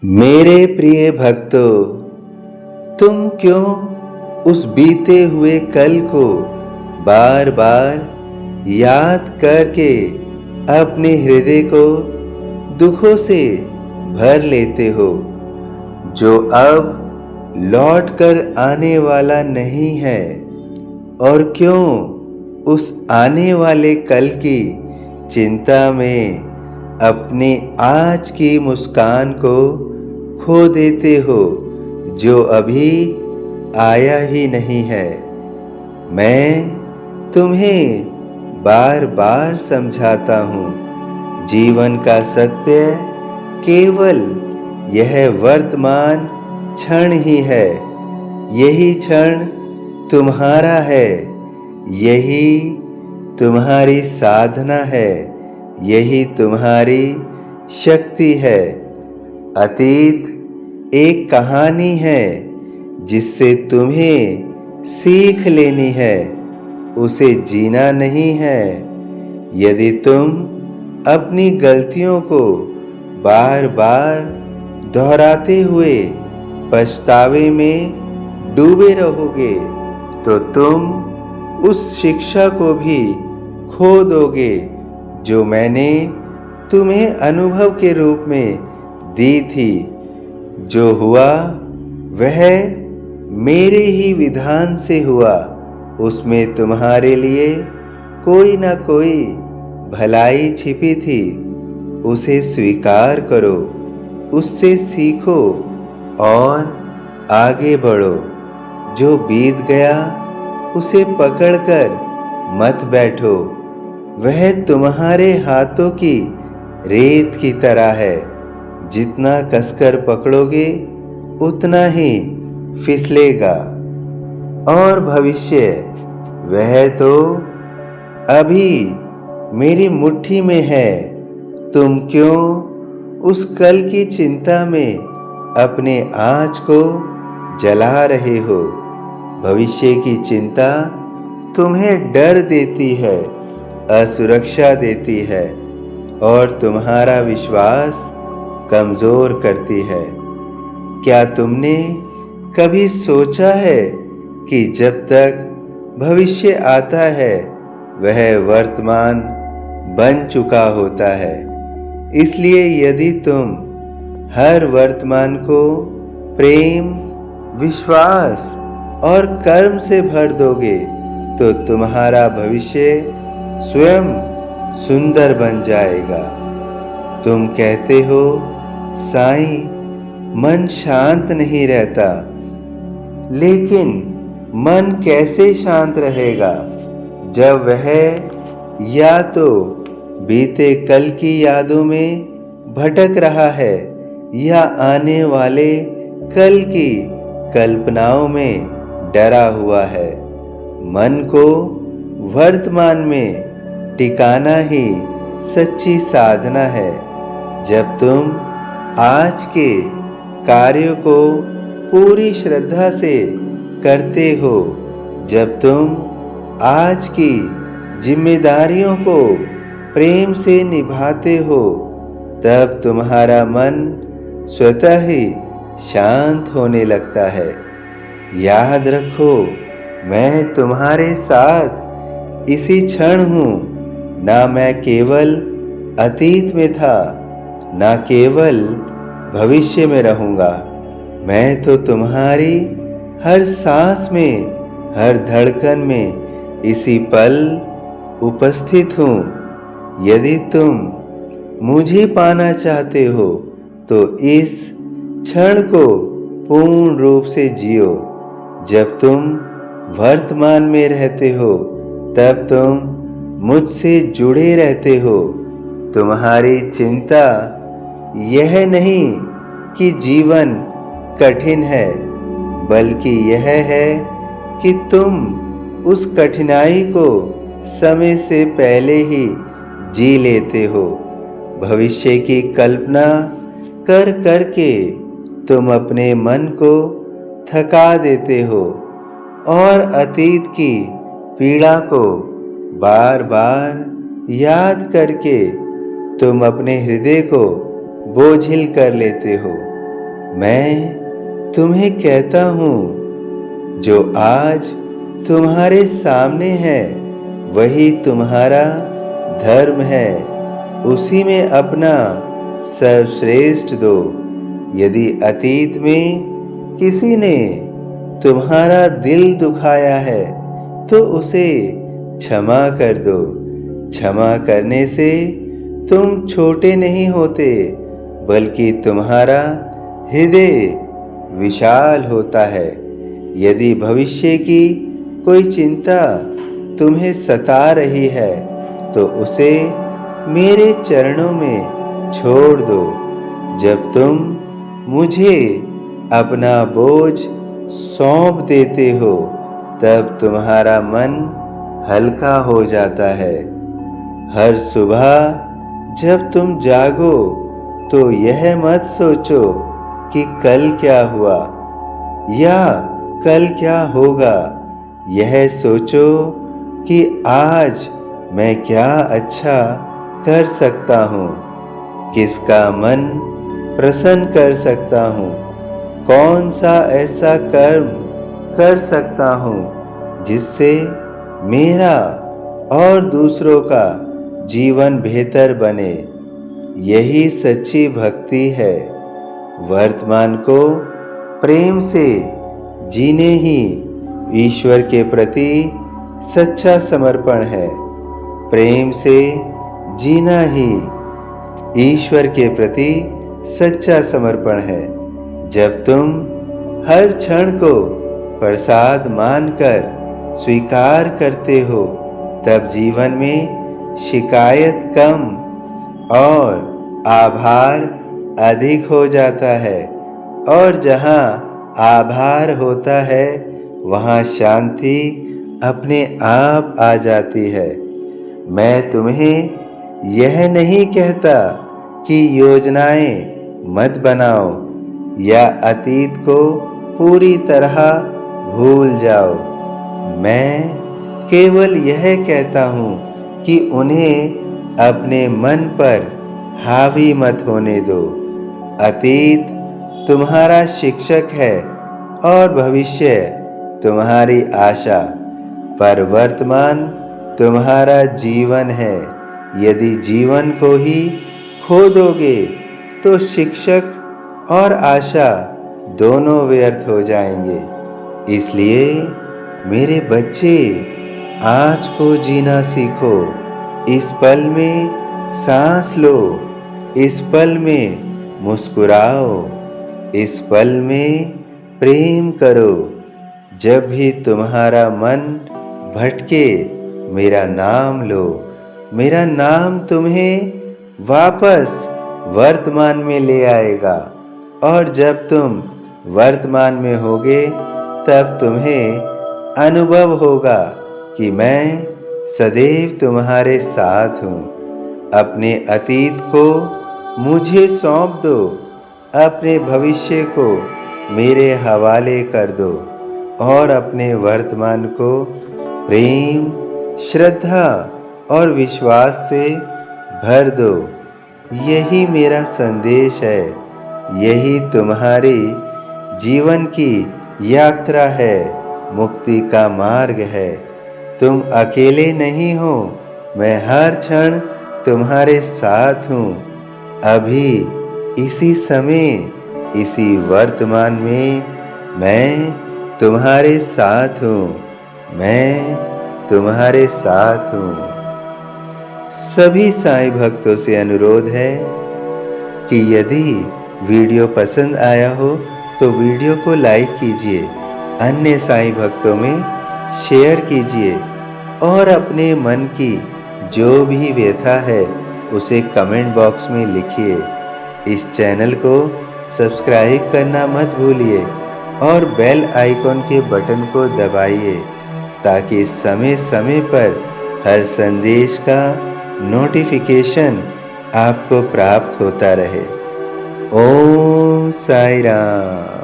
मेरे प्रिय भक्तों, तुम क्यों उस बीते हुए कल को बार बार याद करके अपने हृदय को दुखों से भर लेते हो, जो अब लौट कर आने वाला नहीं है? और क्यों उस आने वाले कल की चिंता में अपने आज की मुस्कान को खो देते हो, जो अभी आया ही नहीं है? मैं तुम्हें बार बार समझाता हूँ, जीवन का सत्य केवल यह वर्तमान क्षण ही है। यही क्षण तुम्हारा है, यही तुम्हारी साधना है, यही तुम्हारी शक्ति है। अतीत एक कहानी है जिससे तुम्हें सीख लेनी है, उसे जीना नहीं है। यदि तुम अपनी गलतियों को बार बार दोहराते हुए पछतावे में डूबे रहोगे, तो तुम उस शिक्षा को भी खो दोगे जो मैंने तुम्हें अनुभव के रूप में दी थी। जो हुआ वह मेरे ही विधान से हुआ, उसमें तुम्हारे लिए कोई ना कोई भलाई छिपी थी। उसे स्वीकार करो, उससे सीखो और आगे बढ़ो। जो बीत गया उसे पकड़कर मत बैठो, वह तुम्हारे हाथों की रेत की तरह है। जितना कसकर पकड़ोगे उतना ही फिसलेगा। और भविष्य, वह तो अभी मेरी मुट्ठी में है। तुम क्यों उस कल की चिंता में अपने आज को जला रहे हो? भविष्य की चिंता तुम्हें डर देती है, असुरक्षा देती है और तुम्हारा विश्वास कमजोर करती है। क्या तुमने कभी सोचा है कि जब तक भविष्य आता है वह वर्तमान बन चुका होता है? इसलिए यदि तुम हर वर्तमान को प्रेम, विश्वास और कर्म से भर दोगे, तो तुम्हारा भविष्य स्वयं सुंदर बन जाएगा। तुम कहते हो, साईं, मन शांत नहीं रहता। लेकिन मन कैसे शांत रहेगा जब वह या तो बीते कल की यादों में भटक रहा है या आने वाले कल की कल्पनाओं में डरा हुआ है? मन को वर्तमान में टिकाना ही सच्ची साधना है। जब तुम आज के कार्यों को पूरी श्रद्धा से करते हो, जब तुम आज की जिम्मेदारियों को प्रेम से निभाते हो, तब तुम्हारा मन स्वतः ही शांत होने लगता है। याद रखो, मैं तुम्हारे साथ इसी क्षण हूँ। ना मैं केवल अतीत में था, ना केवल भविष्य में रहूँगा। मैं तो तुम्हारी हर सांस में, हर धड़कन में इसी पल उपस्थित हूँ। यदि तुम मुझे पाना चाहते हो तो इस क्षण को पूर्ण रूप से जियो। जब तुम वर्तमान में रहते हो, तब तुम मुझसे जुड़े रहते हो। तुम्हारी चिंता यह नहीं कि जीवन कठिन है, बल्कि यह है कि तुम उस कठिनाई को समय से पहले ही जी लेते हो। भविष्य की कल्पना कर करके तुम अपने मन को थका देते हो और अतीत की पीड़ा को बार बार याद करके तुम अपने हृदय को बोझिल कर लेते हो। मैं तुम्हें कहता हूँ, जो आज तुम्हारे सामने है वही तुम्हारा धर्म है। उसी में अपना सर्वश्रेष्ठ दो। यदि अतीत में किसी ने तुम्हारा दिल दुखाया है तो उसे क्षमा कर दो। क्षमा करने से तुम छोटे नहीं होते, बल्कि तुम्हारा हृदय विशाल होता है। यदि भविष्य की कोई चिंता तुम्हें सता रही है तो उसे मेरे चरणों में छोड़ दो। जब तुम मुझे अपना बोझ सौंप देते हो तब तुम्हारा मन हल्का हो जाता है। हर सुबह जब तुम जागो तो यह मत सोचो कि कल क्या हुआ या कल क्या होगा। यह सोचो कि आज मैं क्या अच्छा कर सकता हूँ, किसका मन प्रसन्न कर सकता हूँ, कौन सा ऐसा कर्म कर सकता हूँ जिससे मेरा और दूसरों का जीवन बेहतर बने। यही सच्ची भक्ति है। वर्तमान को प्रेम से जीने ही ईश्वर के प्रति सच्चा समर्पण है। प्रेम से जीना ही ईश्वर के प्रति सच्चा समर्पण है। जब तुम हर क्षण को प्रसाद मानकर स्वीकार करते हो तब जीवन में शिकायत कम और आभार अधिक हो जाता है। और जहाँ आभार होता है वहाँ शांति अपने आप आ जाती है। मैं तुम्हें यह नहीं कहता कि योजनाएं मत बनाओ या अतीत को पूरी तरह भूल जाओ। मैं केवल यह कहता हूँ कि उन्हें अपने मन पर हावी मत होने दो। अतीत तुम्हारा शिक्षक है और भविष्य तुम्हारी आशा, पर वर्तमान तुम्हारा जीवन है। यदि जीवन को ही खो दोगे तो शिक्षक और आशा दोनों व्यर्थ हो जाएंगे। इसलिए मेरे बच्चे, आज को जीना सीखो। इस पल में सांस लो, इस पल में मुस्कुराओ, इस पल में प्रेम करो। जब भी तुम्हारा मन भटके मेरा नाम लो। मेरा नाम तुम्हें वापस वर्तमान में ले आएगा। और जब तुम वर्तमान में होगे तब तुम्हें अनुभव होगा कि मैं सदैव तुम्हारे साथ हूँ। अपने अतीत को मुझे सौंप दो, अपने भविष्य को मेरे हवाले कर दो और अपने वर्तमान को प्रेम, श्रद्धा और विश्वास से भर दो। यही मेरा संदेश है। यही तुम्हारी जीवन की यात्रा है, मुक्ति का मार्ग है। तुम अकेले नहीं हो, मैं हर क्षण तुम्हारे साथ हूँ। अभी इसी समय, इसी वर्तमान में मैं तुम्हारे साथ हूँ। मैं तुम्हारे साथ हूँ। सभी साईं भक्तों से अनुरोध है कि यदि वीडियो पसंद आया हो तो वीडियो को लाइक कीजिए, अन्य साईं भक्तों में शेयर कीजिए और अपने मन की जो भी व्यथा है उसे कमेंट बॉक्स में लिखिए। इस चैनल को सब्सक्राइब करना मत भूलिए और बेल आइकॉन के बटन को दबाइए ताकि समय समय पर हर संदेश का नोटिफिकेशन आपको प्राप्त होता रहे। ओम साईं राम।